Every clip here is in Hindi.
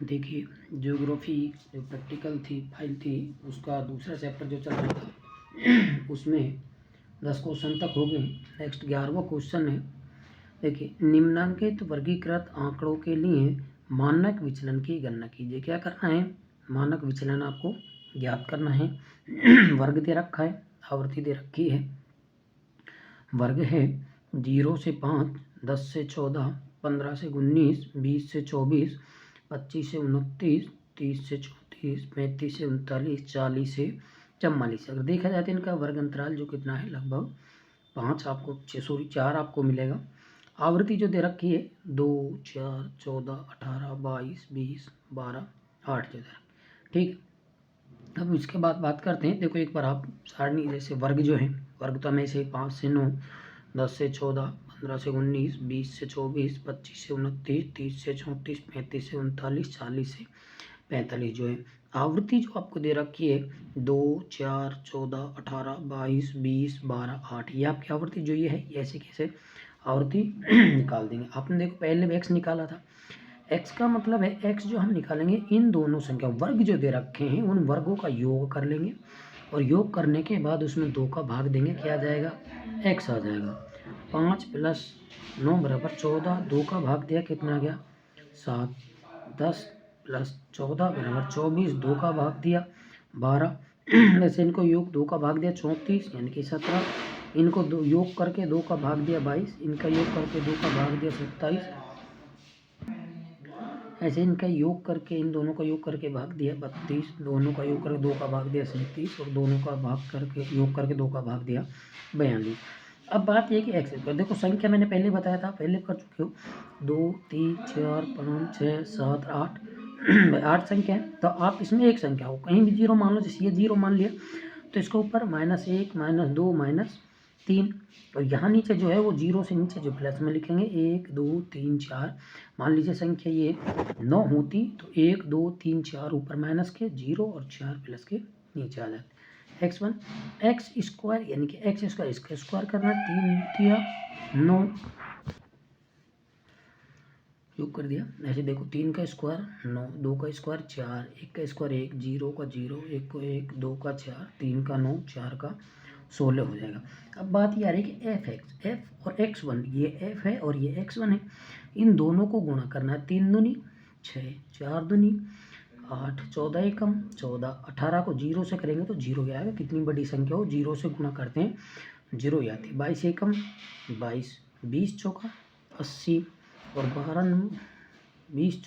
देखिए ज्योग्राफी जो प्रैक्टिकल थी फाइल थी उसका दूसरा चैप्टर जो चल रहा था उसमें 10 क्वेश्चन तक हो गए। नेक्स्ट 11वां क्वेश्चन है। देखिए निम्नांकित वर्गीकृत आंकड़ों के लिए मानक विचलन की गणना कीजिए। क्या करना है? मानक विचलन आपको ज्ञात करना है। वर्ग दे रखा है, आवृत्ति दे रखी है। वर्ग है 0 से 5, 10 से 14, 15 से 19, 20 से 24, 25 से 29, 30 से 34, 35 से 39, 40 से 44। अगर देखा जाए तो इनका वर्ग अंतराल जो कितना है लगभग 5 आपको 4 आपको मिलेगा। आवृत्ति जो दे रखी है 2, 4, 14, 18, 22, 20, 12, 8 जो दे रखी। ठीक, अब इसके बाद बात करते हैं। देखो एक बार आप सारणी जैसे वर्ग जो है, वर्ग तो हमें से 5 से 9, 10 से 14, 15 से 19, 20 से 24, 25 से 29, 30 से 34, 35 से 39, 40 से 45 जो है। आवृत्ति जो आपको दे रखी है 2, 4, 14, 18, 22, 20, 12, 8, ये आपकी आवृत्ति जो ये है ऐसे कैसे आवृत्ति निकाल देंगे। आपने देखो पहले एक्स निकाला था। एक्स का मतलब है एक्स जो हम निकालेंगे इन दोनों संख्या वर्ग जो दे रखे हैं उन वर्गों का योग कर लेंगे और योग करने के बाद उसमें 2 का भाग देंगे। क्या आ जाएगा? एक्स आ जाएगा। 5 + 9 = 14, 2 का भाग दिया कितना आ गया? 7। 10 + 14 = 24, 2 का भाग दिया 12। वैसे इनको योग 2 का भाग दिया 34 यानी कि 17। इनको योग करके 2 का भाग दिया 22, इनका योग करके 2 का भाग दिया 27। ऐसे इनका योग करके इन दोनों का योग करके भाग दिया 32, दोनों का योग करके 2 का भाग दिया 37 और दोनों का भाग करके योग करके 2 का भाग दिया 42। अब बात ये कि एक्स पर देखो संख्या मैंने पहले बताया था, पहले कर चुके हो। 2, 3, 4, 5, 6, 7, 8 8 संख्या है। तो आप इसमें एक संख्या हो कहीं भी जीरो मान लो, जैसे ये जीरो मान लिया तो इसके ऊपर -1, -2, -3 और यहाँ नीचे जो है वो जीरो से नीचे जो प्लस में लिखेंगे 1, 2, 3, 4। मान लीजिए संख्या ये 9 होती तो 1, 2, 3, 4 ऊपर माइनस के 0 और 4 प्लस के नीचे आ जाते। x1 एक्स स्क्वायर यानी कि एक्स स्क्वायर इसका स्क्वायर करना 3 दिया 9 योग कर दिया। ऐसे देखो 3 का स्क्वायर 9, 2 का स्क्वायर 4, 1 का स्क्वायर 1, 0 का 0, 1 को 1, 2 का 4, 3 का 9, 4 का 16 हो जाएगा। अब बात ये आ रही है कि एफ और x1, ये f है और ये x1 है, इन दोनों को गुणा करना है। 3 दूनी 6, 4 दूनी 8, 14 एकम 14, 18 को 0 से करेंगे तो 0 आएगा। कितनी बड़ी संख्या हो 0 से गुणा करते हैं 0 ही आती है। 22 एकम 22, 20 चौका 80 और 12 20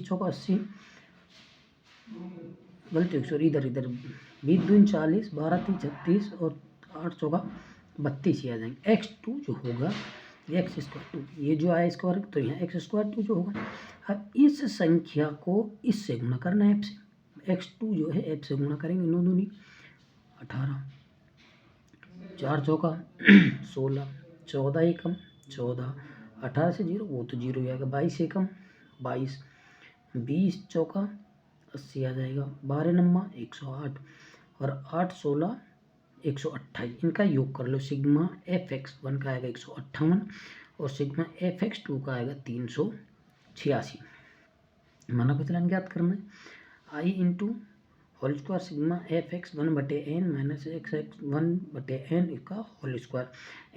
चौका 80, गलती सॉरी इधर 20 दूनी 40, 12 3 36 और 8 चौका 32 ही आ जाएंगे। x2 जो होगा x स्क्वायर 2, ये जो आया इसका वर्ग तो यहाँ x स्क्वायर 2 जो होगा। अब इस संख्या को इससे गुणा करना है f से। x2 जो है f से गुणा करेंगे 9 दूनी 18, 4 चौका 16, 14 एकम 14, 18 से 0 वो तो 0 ही आएगा। 22 एकम 22, 20 चौका 80 आ जाएगा। 12 नम्मा 108 और 8 16 128। इनका योग कर लो। सिग्मा fx1 का आएगा 158 और सिग्मा fx2 का आएगा 386। मानक विचलन ज्ञात करना है। i इंटू होल स्क्वायर सिग्मा fx1/n माइनस xx1/n का होल स्क्वायर।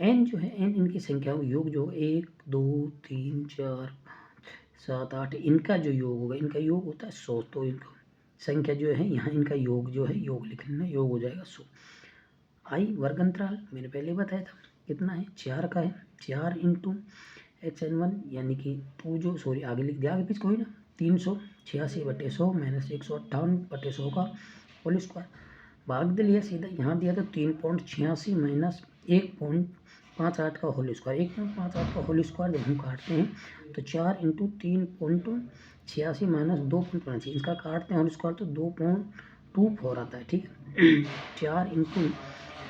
n जो है n इनकी संख्या योग जो 1, 2, 3, 4, 7, 8 इनका जो योग होगा, इनका योग होता है 100। तो इनका संख्या जो है यहाँ इनका योग जो है योग लिख लेना, योग हो जाएगा 100। आई वर्ग अंतराल मैंने पहले बताया था कितना है 4 का है। 4 इंटू xn1 यानी कि 2 जो सॉरी आगे लिख दिया, आगे पीछे कोई ना 386/100 माइनस 158/100 का होल स्क्वायर। भाग दे लिया सीधा, यहाँ दिया तो 3.86 माइनस 1.58 का होल स्क्वायर। 1.58 का होल स्क्वायर जब हम काटते हैं तो 4 इंटू 3.86 माइनस 2.85 इसका काटते हैं होल स्क्वायर तो 2.24 आता है। ठीक है 4 इंटू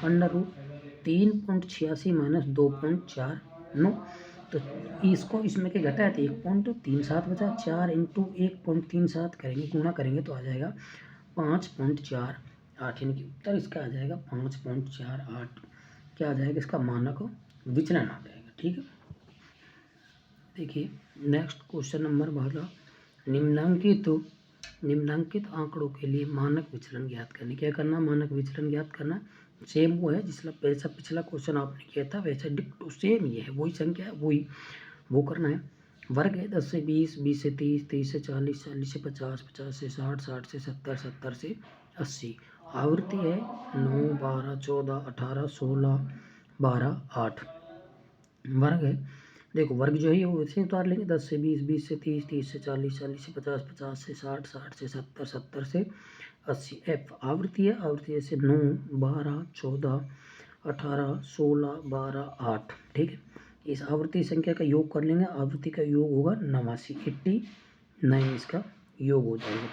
√3.86 माइनस 2.49 तो इसको इसमें के घटाए तो 1.37 बचा। 4 इंटू 1.37 करेंगे गुणा करेंगे तो आ जाएगा 5.48 यानी कि उत्तर इसका आ जाएगा 5.48। क्या आ जाएगा? इसका मानक विचलन आ जाएगा। ठीक है देखिए नेक्स्ट क्वेश्चन नंबर निम्नांकित आंकड़ों के लिए मानक विचलन ज्ञात करने। क्या करना? मानक विचलन ज्ञात करना। सेम वो है जैसा पिछला क्वेश्चन आपने किया था वैसे डिक्टो सेम ये है, वही संख्या है, वही वो करना है। वर्ग है 10 से 20, 20 से 30, 30 से 40, 40 से 50, 50 से 60, 60 से 70, 70 से 80। आवृत्ति है 9, 12, 14, 18, 16, 12, 8। वर्ग है, देखो वर्ग जो है वो वैसे उतार लेंगे 10 से 20, 20 से 30, 30 से 40, 40 से 50, 50 से 60, 60 से 70, 70 से 80। एफ आवृत्ति है, आवृत्ति जैसे 9, 12, 14, 18, 16, 12, 8। ठीक है, इस आवृत्ति संख्या का योग कर लेंगे, आवृत्ति का योग होगा 89, 89 इसका योग हो जाएगा।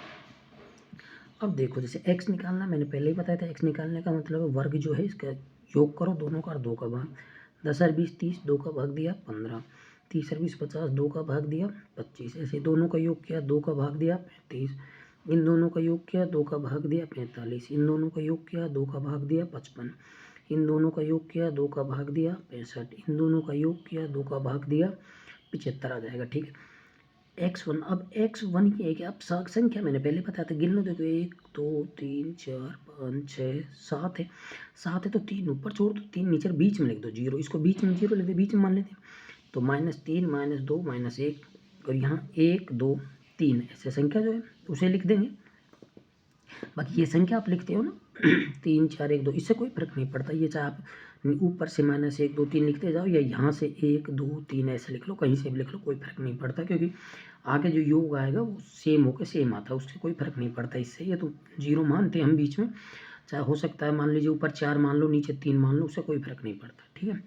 अब देखो जैसे x निकालना, मैंने पहले ही बताया था, x निकालने का मतलब वर्ग जो है इसका योग करो दोनों का और 2 का भाग। 10 और 20 30, 2 का भाग दिया 15, 30 और 20 50, 2 का भाग दिया 25। ऐसे दोनों का योग किया, 2 का भाग दिया 35, इन दोनों का योग किया, 2 का भाग दिया 45, इन दोनों का योग किया, 2 का भाग दिया 55, इन दोनों का योग किया, 2 का भाग दिया 65, इन दोनों का योग किया, 2 का भाग दिया 75 आ जाएगा। ठीक है, x1, अब x1 की एक अब साग संख्या मैंने पहले बताया था, गिन लो। देखो 1 2 3 4 5 6 7 है, 7 है तो 3 ऊपर छोड़ दो, 3 नीचे, बीच में लिख दो 0, इसको बीच में 0 लेते, बीच में मान लेते तो -3 -2 -1, और यहाँ 1 2 3 ऐसे संख्या जो है उसे लिख देंगे। बाकी ये संख्या आप लिखते हो ना 3 4 1 2, इससे कोई फर्क नहीं पड़ता, ये चाहे आप ऊपर से -1 2 3 लिखते जाओ या यहाँ से 1 2 3 ऐसे लिख लो, कहीं से भी लिख लो, कोई फर्क नहीं पड़ता, क्योंकि आगे जो योग आएगा वो सेम होकर सेम आता है, उससे कोई फर्क नहीं पड़ता। इससे ये तो 0 मानते हम बीच में, चाहे हो सकता है मान लीजिए ऊपर 4 मान लो नीचे 3 मान लो, उससे कोई फर्क नहीं पड़ता। ठीक है,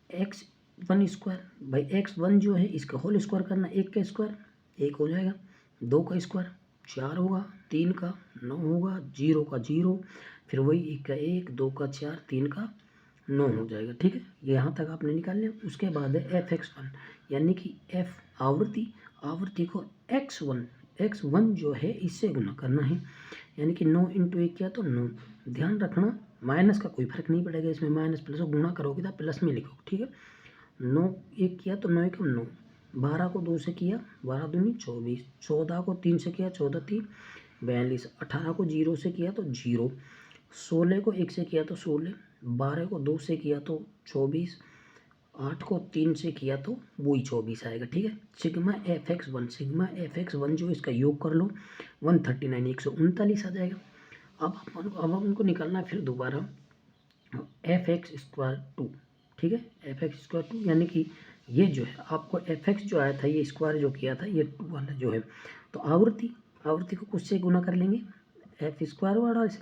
x1 स्क्वायर, भाई x1 जो है इसका होल स्क्वायर करना, 1 का स्क्वायर 1 हो जाएगा, 2 का स्क्वायर 4 होगा, 3 का 9 होगा, 0 का 0, फिर वही 1 का 1, 2 का 4, 3 का 9 हो जाएगा। ठीक है, ये यहाँ तक आपने निकाल लिया। उसके बाद है fx1, यानी कि f आवृत्ति को x1 जो है इससे गुना करना है, यानी कि 9 × 1 किया तो 9। ध्यान रखना माइनस का कोई फर्क नहीं पड़ेगा, इसमें माइनस प्लस गुणा करोगे तो प्लस में लिखो। ठीक है, 9 1 किया तो 9 × 9, 12 को 2 से किया 12 दूनी 24, 14 को 3 से किया 14 3 42, 18 को 0 से किया तो 0, 16 को 1 से किया तो 16, 12 को 2 से किया तो 24, 8 को 3 से किया तो वही 24 आएगा। ठीक है, सिग्मा fx1 जो इसका योग कर लो 139 139 आ जाएगा। अब उनको निकालना है फिर दोबारा fx²2। ठीक है, fx²2 यानी कि ये जो है आपको fx जो आया था, ये स्क्वायर जो किया था, ये 2 वाला जो है, तो आवृत्ति को कुछ से गुना कर लेंगे f² वाला से।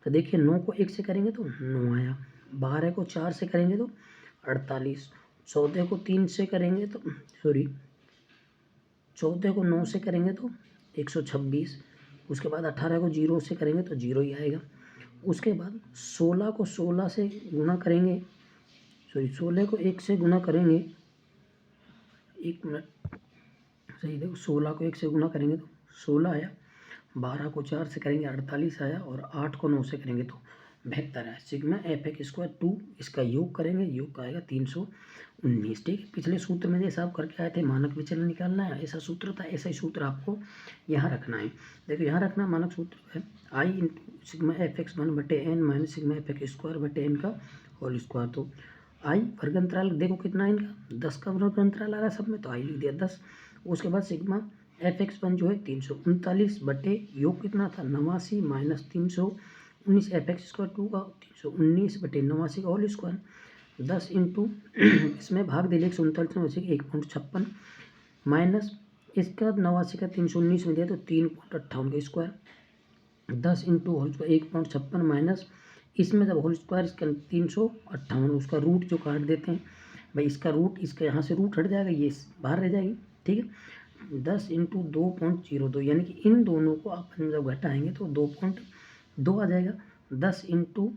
तो देखिए 9 को 1 से करेंगे तो 9 आया, 12 को 4 से करेंगे तो 48, 14 को 3 से करेंगे तो 14 को 9 से करेंगे तो 126, उसके बाद 18 को 0 से करेंगे तो 0 ही आएगा। उसके बाद 16 को 16 से गुना करेंगे, 16 को 1 से गुना करेंगे, 1 मिनट सही देखो, 16 को 1 से गुना करेंगे तो 16 आया, 12 को 4 से करेंगे 48 आया, और 8 को 9 से करेंगे तो 72 आया। सिग्मा fx²2 इसका योग करेंगे, योग का आएगा 319। ठीक है, पिछले सूत्र में जैसा आप करके आए थे मानक विचलन निकालना है, ऐसा सूत्र था, ऐसा ही सूत्र आपको यहाँ रखना है। देखो यहाँ रखना मानक सूत्र है i × sigma fx1/n minus sigma fx²/n का होल स्क्वायर। तो i वर्ग अंतराल देखो कितना है इनका, 10 का वर्ग अंतराल आ रहा है सब में, तो i लिख दिया 10। उसके बाद सिग्मा fx1 जो है 339 बटे योग कितना था 89 माइनस 319 fx²2 का 319 बटे 89 का होल स्क्वायर, 10 इंटू इसमें भाग दिले 139 में से 1.56 माइनस इसका 89 का 319 में दिया तो 3.58 का square, 10 into whole square 1.56 minus इसमें जब होल स्क्वायर इसका 358, उसका रूट जो काट देते हैं भाई, इसका रूट इसका यहाँ से रूट हट जाएगा, ये बाहर रह जाएगी। ठीक है, 10 इंटू 2.02, यानी कि इन दोनों को आप जब घटाएंगे तो 2.2 आ जाएगा। 10 इंटू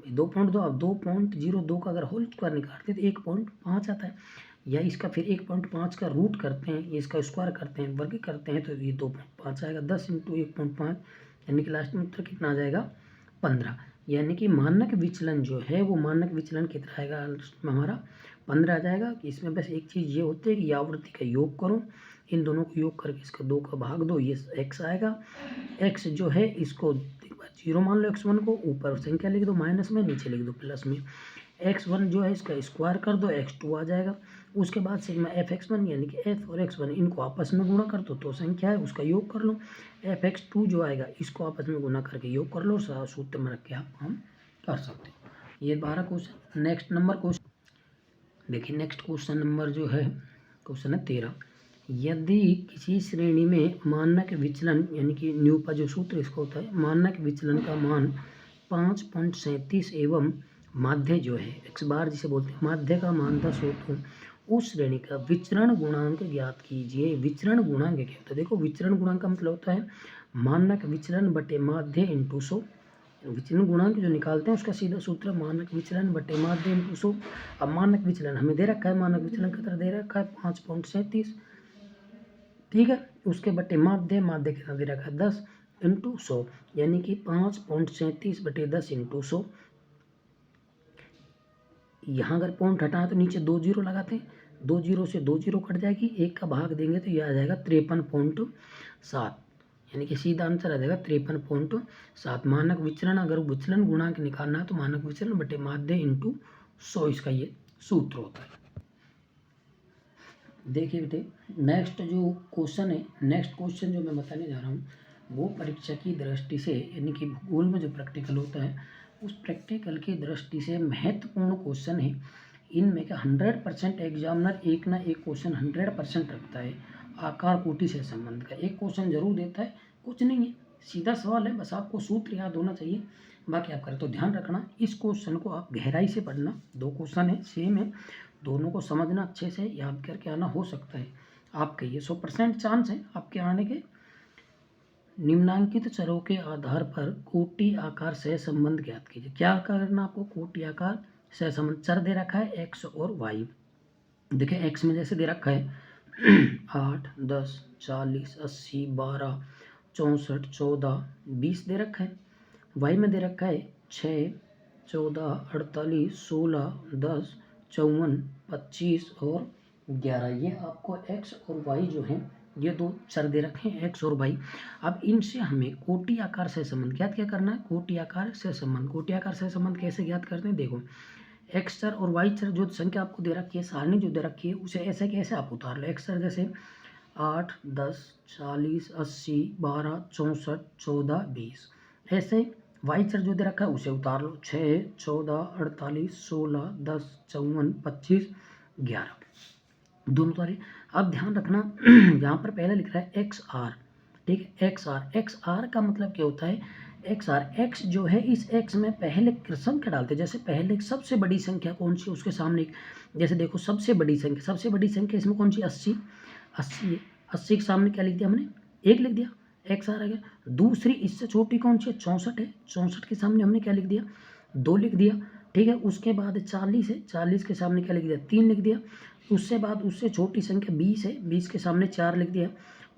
2.2, आप 2.02 का अगर होल स्क्वायर निकालते हैं तो 1.5 आता है, या इसका फिर 1.5 का रूट करते हैं, इसका स्क्वायर करते हैं, वर्ग करते हैं तो ये 2.5 आएगा। 10 इंटू 1.5 यानी कि लास्ट में उत्तर कितना आ जाएगा 15, यानी कि मानक विचलन जो है वो मानक विचलन कितना आएगा हमारा 15 आ जाएगा। इसमें बस एक चीज़ ये होती है कि आवृत्ति का योग करो, इन दोनों को योग करके इसका 2 का भाग दो, ये x आएगा। x जो है इसको 0 मान लो, x1 को ऊपर संख्या लिख दो माइनस में, नीचे लिख दो प्लस में। x1 जो है इसका स्क्वायर कर दो, x2 आ जाएगा। उसके बाद सिग्मा fx1 यानी कि f और x1 इनको आपस में गुणा कर दो तो संख्या है उसका योग कर लो। fx2 जो आएगा इसको आपस में गुणा करके योग कर लो, सारा सूत्र में रख के आप हम कर सकते हैं। ये 12 क्वेश्चन। नेक्स्ट नंबर क्वेश्चन देखिए, नेक्स्ट क्वेश्चन नंबर जो है क्वेश्चन है 13। यदि किसी श्रेणी में मानक विचलन यानी कि न्यूपा जो सूत्र इसका होता है, मानक विचलन का मान 5.37 एवं माध्य जो है x बार जिसे बोलते हैं माध्य का मान 10 हो तो उस श्रेणी का विचरण गुणांक ज्ञात कीजिए। विचरण गुणांक क्या होता है? देखो, विचरण गुणांक का मतलब होता है मानक विचलन बटे माध्य इंटू 100। विचलन गुणांक जो निकालते हैं उसका सीधा सूत्र मानक विचलन बटे माध्य इंटू 100। अब मानक विचलन हमें दे रखा है, मानक विचलन कितना दे रखा है 5.37, ठीक है। उसके बटे माध्य कितना दे रखा है 10 इंटू 100, यानी कि 5.37 बटे 10 इंटू 100। यहाँ अगर पॉइंट हटाए तो नीचे 2 जीरो लगाते हैं, 2 जीरो से 2 जीरो कट जाएगी, 1 का भाग देंगे तो यह आ जाएगा 53.7, यानी कि सीधा आंसर आ जाएगा 53.7। मानक विचलन, अगर विचलन गुणांक निकालना है तो मानक विचलन बटे माध्य इंटू 100 इसका ये सूत्र होता है। देखिए बेटे, नेक्स्ट जो क्वेश्चन है, नेक्स्ट क्वेश्चन जो मैं बताने जा रहा हूँ वो परीक्षा की दृष्टि से यानी कि भूगोल में जो प्रैक्टिकल होता है उस प्रैक्टिकल की दृष्टि से महत्वपूर्ण क्वेश्चन है। इनमें का 100% एग्जामिनर एक ना एक क्वेश्चन 100% रखता है आकार कोटि से संबंध का। एक क्वेश्चन जरूर देता है, कुछ नहीं है, सीधा सवाल है, बस आपको सूत्र याद होना चाहिए, बाकी आप करें। तो ध्यान रखना, इस क्वेश्चन को आप गहराई से पढ़ना। 2 क्वेश्चन है, सेम है, दोनों को समझना, अच्छे से याद करके आना। हो सकता है आपके ये 100% चांस है आपके आने के। निम्नांकित चरों के आधार पर कोटि आकार सह संबंध ज्ञात कीजिए। क्या करना आपको? कोटि आकार सह संबंध। चर दे रखा है x और y। देखिए x में जैसे दे रखा है 8, 10, 40, 80, 12, 64, 14, 20 दे रखा है। y में दे रखा है 6, 14, 48, 16, 10, 54, 25 और 11। ये आपको x और y जो है ये 2 चर दे रखे हैं x और y। अब इनसे हमें कोटि आकार से संबंध ज्ञात क्या करना है? कोटि आकार से संबंध। कोटि आकार से संबंध कैसे ज्ञात करते हैं? देखो, x चर और y चर जो संख्या आपको दे रखी है, सारणी जो दे रखी है, उसे ऐसे कैसे आप उतार लो। x चर जैसे 8, 10, 40, 80, 12, 64, 14, 20। ऐसे y चर जो दे रखा है उसे उतार लो, 6, 14, 48, 16, 10, 54, 25, 11 दोनों उतारे। अब ध्यान रखना यहाँ पर पहले लिख रहा है एक्स आर, ठीक है। एक्स आर का मतलब क्या होता है? एक्स आर, एक्स जो है इस एक्स में पहले संख्या डालते हैं। जैसे पहले सबसे बड़ी संख्या कौन सी, उसके सामने जैसे देखो सबसे बड़ी संख्या इसमें कौन सी? 80 है। 80 के सामने क्या लिख दिया हमने? 1 लिख दिया, एक्स आर आ गया। दूसरी इससे छोटी कौन सी है? 64 है। 64 के सामने हमने क्या लिख दिया? 2 लिख दिया, ठीक है। उसके बाद 40 है, 40 के सामने क्या लिख दिया? 3 लिख दिया। उससे बाद उससे छोटी संख्या 20 है, 20 के सामने 4 लिख दिया।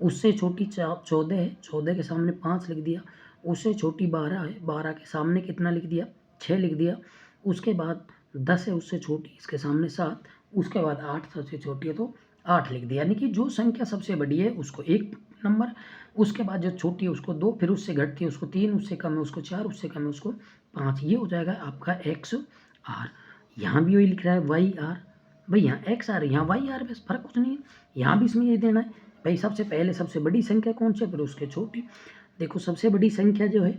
उससे छोटी 14 है, 14 के सामने 5 लिख दिया। उससे छोटी 12 है, 12 के सामने कितना लिख दिया? 6 लिख दिया। उसके बाद 10 है, उससे छोटी, इसके सामने 7। उसके बाद 8 सबसे छोटी है तो 8 लिख दिया। यानी कि जो संख्या सबसे बड़ी है उसको 1 नंबर, उसके बाद जो छोटी है उसको 2, फिर उससे घटती है उसको 3, उससे कम है उसको 4, उससे कम है उसको 5। ये हो जाएगा आपका एक्स आर। यहाँ भी वही लिख रहा है वाई आर, भाई यहाँ एक्स आर है, यहाँ वाई आर, बस फर्क कुछ नहीं है। यहाँ भी इसमें ये देना है भाई, सबसे पहले सबसे बड़ी संख्या कौन सी है, फिर उसके छोटी। देखो सबसे बड़ी संख्या जो है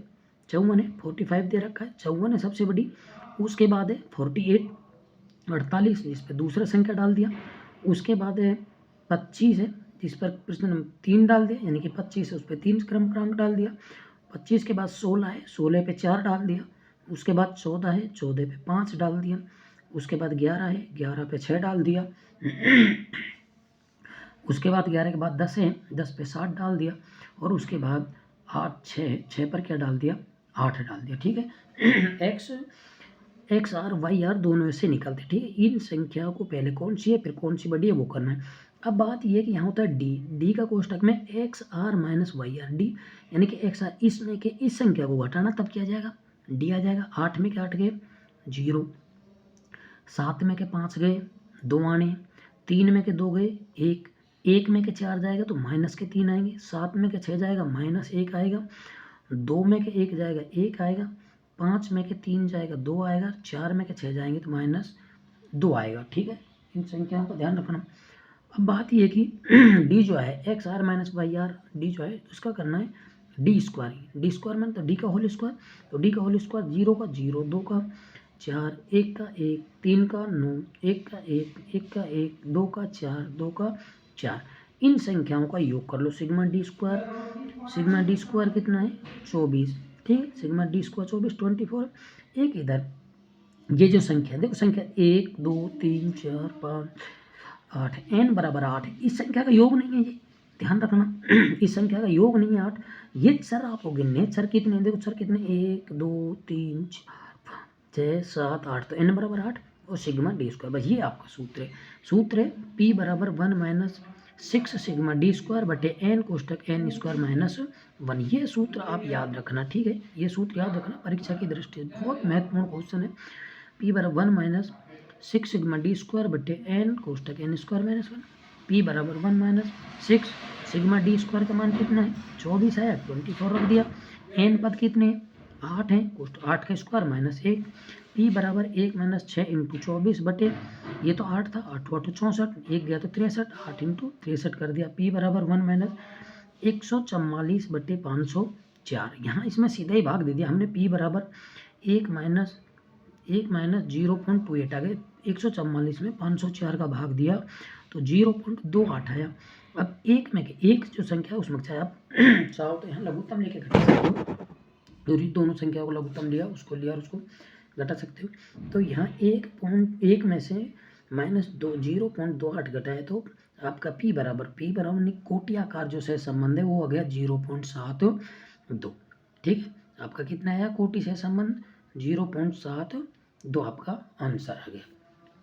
54 है, 45 दे रखा है, 54 है सबसे बड़ी। उसके बाद है 48, 48 जिस पर दूसरा संख्या डाल दिया। उसके बाद है 25 है, जिस पर प्रश्न नंबर 3 डाल दिया, यानी कि 25 है उस पर 3 क्रमांक डाल दिया। 25 के बाद 16 है, 16 पे 4 डाल दिया। उसके बाद 14 है, 14 पे 5 डाल दिया। उसके बाद 11 है, 11 पे 6 डाल दिया। उसके बाद 11 के बाद 10 है, 10 पे 7 डाल दिया। और उसके बाद 8, 6 पर क्या डाल दिया? 8 डाल दिया, ठीक है। एक्स आर वाई आर दोनों ऐसे निकलते, ठीक है। इन संख्याओं को पहले कौन सी है फिर कौन सी बड़ी है वो करना है। अब बात ये है कि यहाँ होता है डी का कोष्टक में X R minus Y R, D यानी कि एक्स आर इसमें के इस संख्या को घटाना, तब क्या जाएगा? डी आ जाएगा। 8 में के 8 गए 0, 7 में के 5 गए 2 आने, 3 में के 2 गए 1, 1 में के 4 जाएगा तो माइनस के 3 आएंगे, 7 में के 6 जाएगा -1 आएगा, 2 में के 1 जाएगा 1 आएगा, 5 में के 3 जाएगा 2 आएगा, 4 में के 6 जाएंगे तो -2 आएगा। ठीक है, इन संख्याओं का ध्यान रखना। अब बात ये कि डी जो है X R minus Y R, D जो है उसका करना है डी स्क्वायर मैंने तो डी का होल स्क्वायर, तो डी का होल स्क्वायर 0 का 0, 2 का 4, 1 का 1, 3 का 9, 1 का 1, 1 का 1, 2 का 4, 2 का 4, इन संख्याओं का योग कर लो। सिग्मा डी स्क्वायर कितना है 24। ठीक है, सिग्मा डी स्क्वायर 24 24। एक इधर ये जो संख्या देखो, संख्या 1 2 3 4 5 8, n बराबर 8, इस संख्या का योग नहीं है ये, ध्यान रखना इस संख्या का योग नहीं है 8। ये चर आप हो गिनने, चर कितने देखो, चर कितने 1 2 3 4 5 6 7 8, तो n बराबर 8 और सिग्मा डी स्क्वायर। बस ये आपका सूत्र है p बराबर 1 - 6 सिग्मा डी स्क्वायर बटे n कोष्टक n स्क्वायर -1। ये सूत्र आप याद रखना। ठीक है, ये सूत्र याद रखना, परीक्षा की दृष्टि से बहुत महत्वपूर्ण क्वेश्चन है। p बराबर 1 - 6 सिग्मा डी स्क्वायर बटे n कोष्टक n स्क्वायर -1। p बराबर 1 - 6 सिग्मा डी स्क्वायर का मान कितना है 24 है, 24 रख दिया। n पद कितने 8 हैं, कोष्टक 8 का स्क्वायर -1। p बराबर 1 - 6 × 24 बटे, ये तो 8 था, 8 8 64, 1 गया तो 63, 8 × 63 कर दिया। p बराबर 1 - 144 बटे 504। यहाँ इसमें सीधा ही भाग दे दिया हमने। p बराबर 1 - 0.28 आ गए, 144 में 504 का भाग दिया तो 0.28 आया। अब एक में एक जो संख्या है उसमें चाहे आप चाहो तो यहाँ लघुत्तम लेके घटा सकते हो, तो दोनों संख्याओं को लघुत्तम लिया, उसको लिया और उसको घटा सकते हो। तो यहाँ 1.1 में से -0.28 घटाए तो आपका p बराबर कोटि आकार जो सह संबंध है वो आ गया 0.72। ठीक है, आपका कितना आया कोटि सह संबंध 0.72 आपका आंसर आ गया।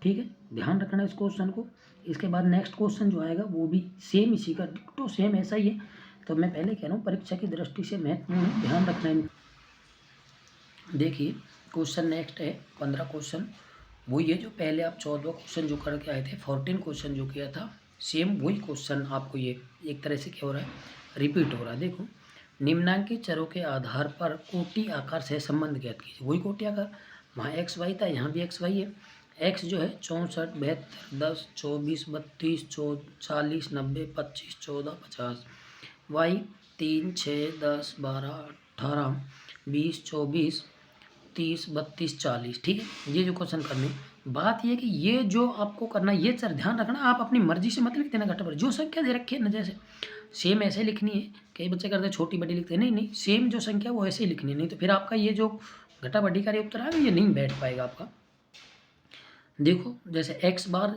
ठीक है, ध्यान रखना इस क्वेश्चन को। इसके बाद नेक्स्ट क्वेश्चन जो आएगा वो भी सेम इसी का डिक्टो सेम ऐसा ही है, तो मैं पहले कह रहा हूँ परीक्षा की दृष्टि से महत्वपूर्ण है, ध्यान रखना है। देखिए क्वेश्चन नेक्स्ट है 15 क्वेश्चन, वो ये जो पहले आप 14 क्वेश्चन जो करके आए थे, 14 क्वेश्चन जो किया था, सेम वही क्वेश्चन आपको ये एक तरह से क्या हो रहा है रिपीट हो रहा है। देखो, निम्नांकित चरों के आधार पर कोटि आकार से संबंध ज्ञात कीजिए। वही कोटि आकार, वहाँ एक्स वाई था, यहाँ भी एक्स वाई है। एक्स जो है 64 72 10 24 32 40 90 25 14 50। वाई 3 6 10 12 18 20 24 30 32 40। ठीक है, ये जो क्वेश्चन करने, बात ये कि ये जो आपको करना, ये सर ध्यान रखना, आप अपनी मर्जी से मत लिख देना घटा पर, जो संख्या दे रखी है ना, जैसे सेम ऐसे लिखनी है। कई बच्चे करते हैं छोटी बड़ी लिखते हैं, नहीं सेम जो संख्या वो ऐसे ही लिखनी है, नहीं तो फिर आपका ये जो घटा बढ़ी का उत्तर आएगा ये नहीं बैठ पाएगा आपका। देखो जैसे x बार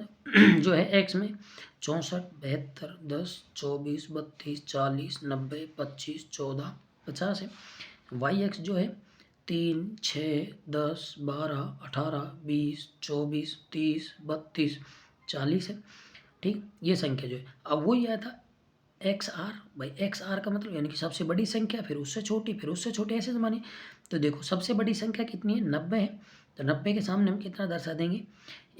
जो है x में 64 72 10 24 32 40 90 25 14 50 है। वाई एक्स जो है 3 6 10 12 18 20 24 30 32 40 है। ठीक, ये संख्या जो है, अब वही आया था एक्स आर। भाई एक्स आर का मतलब यानी कि सबसे बड़ी संख्या, फिर उससे छोटी, फिर उससे छोटी, ऐसे मानिए। तो देखो सबसे बड़ी संख्या कितनी है 90 है, तो 90 के सामने हम कितना दर्शा देंगे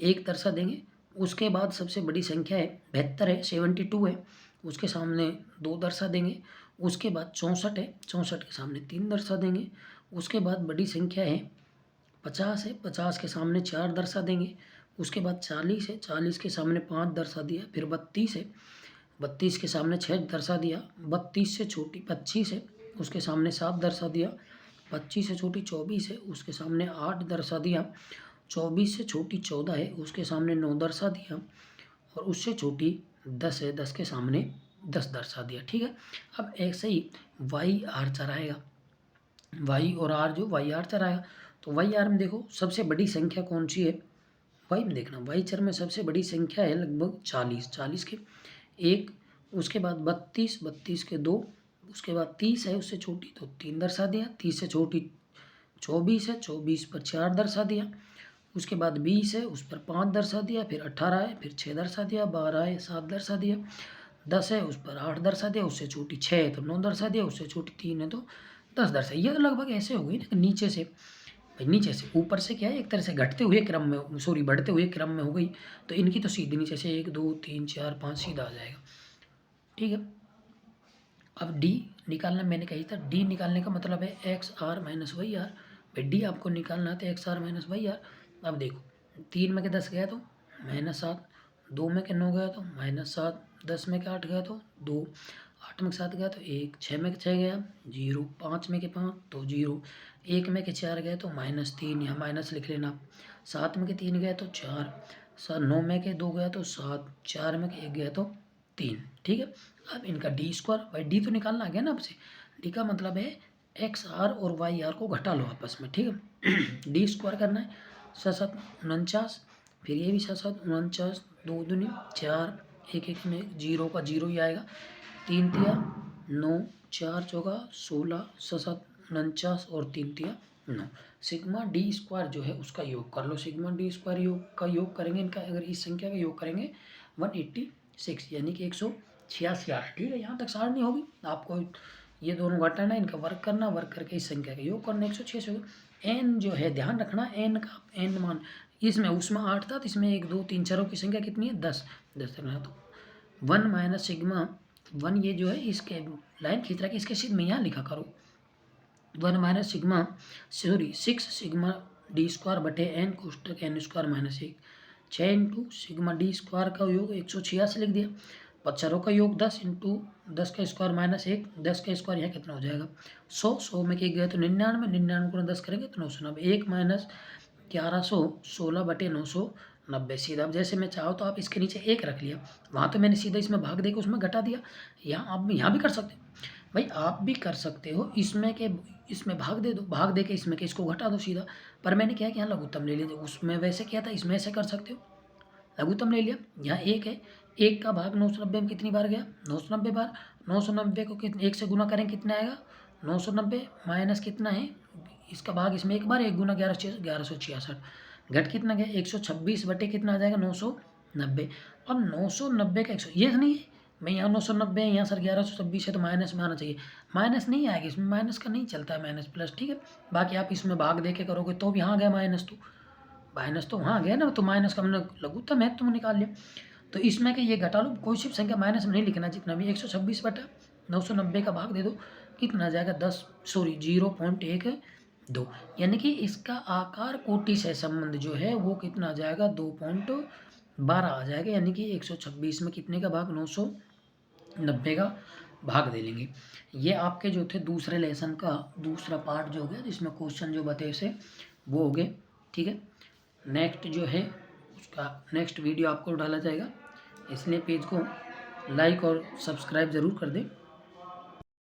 1 दर्शा देंगे। उसके बाद सबसे बड़ी संख्या है 72 है, 72 है, उसके सामने 2 दर्शा देंगे। उसके बाद 64 है, 64 के सामने 3 दर्शा देंगे। उसके बाद बड़ी संख्या है 50 है, 50 के सामने 4 दर्शा देंगे। उसके बाद 40 है, 40 के सामने 5 दर्शा दिया। फिर 32 है, 32 के सामने 6 दर्शा दिया। 32 से छोटी 25 है, उसके सामने 7 दर्शा दिया। 25 से छोटी 24 है, उसके सामने 8 दर्शा दिया। 24 से छोटी 14 है, उसके सामने 9 दर्शा दिया। और उससे छोटी 10 है, 10 के सामने 10 दर्शा दिया। ठीक है, अब ऐसे ही वाई आर चर आएगा, वाई और आर जो वाई आर चर आएगा, तो वाई आर में देखो सबसे बड़ी संख्या कौन सी है, वाई में देखना, वाई चर में सबसे बड़ी संख्या है लगभग 40, 40 के 1, उसके बाद 32, 32 के 2, उसके बाद 30 है, उससे छोटी तो 3 दर्शा दिया। 30 से छोटी 24 है, 24 पर 4 दर्शा दिया। उसके बाद 20 है, उस पर 5 दर्शा दिया। फिर 18 है, फिर 6 दर्शा दिया। 12 है, 7 दर्शा दिया। 10 है, उस पर 8 दर्शा दिया। उससे छोटी 6 है तो 9 दर्शा दिया। उससे छोटी 3 है तो 10 दर्शा। ये तो लगभग ऐसे हो गई ना, नीचे से भाई, नीचे से ऊपर से क्या है एक तरह से घटते हुए क्रम में, सॉरी बढ़ते हुए क्रम में हो गई। तो इनकी तो सीधी नीचे से 1 2 3 4 5 सीधा आ जाएगा। ठीक है। अब डी निकालना मैंने कही था, डी निकालने का मतलब है X R minus Y R. भाई डी आपको निकालना है तो X R minus Y R. अब देखो 3 में के 10 गया तो -7, 2 में के 9 गया तो -7, 10 में के 8 गया तो 2, 8 में के 7 गया तो 1, 6 में के 6 गया 0, 5 में के 5 तो 0, 1 में के 4 गया तो -3, यहाँ माइनस लिख लेना, 7 में के 3 गया तो 4, 9 में के 2 गया तो 7, 4 में के 1 गया तो 3। ठीक है। अब इनका डी स्क्वायर, भाई डी तो निकालना आ गया ना आपसे, डी का मतलब है एक्स आर और वाई आर को घटा लो आपस में। ठीक है। डी स्क्वायर करना है 7 49, फिर ये भी 7 49, 2 दूनी 4, 1 1 में 0 का 0 ही आएगा, 3 तिया 9, 4 चौका 16, 7 49 और 3 तिया 9। सिग्मा डी स्क्वायर जो है उसका योग कर लो। सिग्मा डी स्क्वायर योग का योग करेंगे इनका, अगर इस संख्या का योग करेंगे 186 यानी कि 186 आ रहा है। ठीक है, यहाँ तक सारणी होगी। आपको ये दोनों घटाना, इनका वर्क करना, वर्क करके इस संख्या का योग करना, 186 होगा। एन जो है ध्यान रखना, एन का एन मान इसमें उसमें 8 था तो इसमें 1 2 3 4 की संख्या कितनी है 10 रखना। तो 1 माइनस सिग्मा 1 ये जो है इसके लाइन खींच रहा है, इसके सीध में यहाँ लिखा करो 1 minus sigma 6 sigma D square बटे एन कोष्टक N square minus 1, 6 into sigma D square का योग 186 लिख दिया, 5 का योग 10 इंटू 10 का स्क्वायर माइनस 1, 10 का स्क्वायर यहाँ कितना हो जाएगा 100 में के गया तो 99, 99 को 10 करेंगे तो 990, 1 माइनस 1116 बटे 990 सीधा। अब जैसे मैं चाहूँ तो आप इसके नीचे 1 रख लिया, वहाँ तो मैंने सीधा इसमें भाग देकर उसमें घटा दिया, यहाँ आप यहाँ भी कर सकते हो भाई, आप भी कर सकते हो, इसमें के इसमें भाग दे दो, भाग दे के इसमें के इसको घटा दो सीधा। पर मैंने क्या किया लघुत्तम ले लिया, उसमें वैसे किया था इसमें ऐसे कर सकते हो, लघुत्तम ले लिया। यहाँ 1 है, 1 का भाग 990 में कितनी बार गया 990 बार, 990 को कितने 1 से गुना करें कितना आएगा 990 माइनस कितना है इसका भाग इसमें 1 बार 1 गुना 1166, घट कितना गया 126 बटे कितना आ जाएगा 990। अब 990 का 100 ये नहीं है, मैं यहाँ 990 है, यहाँ सर 1126 है तो माइनस में आना चाहिए, माइनस नहीं आएगा इसमें, माइनस का नहीं चलता है, माइनस प्लस। ठीक है, बाकी आप इसमें भाग दे के करोगे तो भी यहाँ गया माइनस तो वहाँ गया ना, तो माइनस का हमने लघुत्तम है तुम निकाल लिया। तो इसमें कि ये घटा लो, कोई सी संख्या माइनस में नहीं लिखना, जितना भी 126 बटा 990 का भाग दे दो कितना आ जाएगा 0.12, यानी कि इसका आकार कोटि से संबंध जो है वो कितना आ जाएगा 2.12 आ जाएगा, यानी कि 126 में कितने का भाग 990 का भाग दे लेंगे। ये आपके जो थे दूसरे लेसन का दूसरा पार्ट जो हो गया, जिसमें क्वेश्चन जो बताए से वो हो गए। ठीक है, नेक्स्ट जो है उसका नेक्स्ट वीडियो आपको डाला जाएगा, इसलिए पेज को लाइक और सब्सक्राइब ज़रूर कर दें।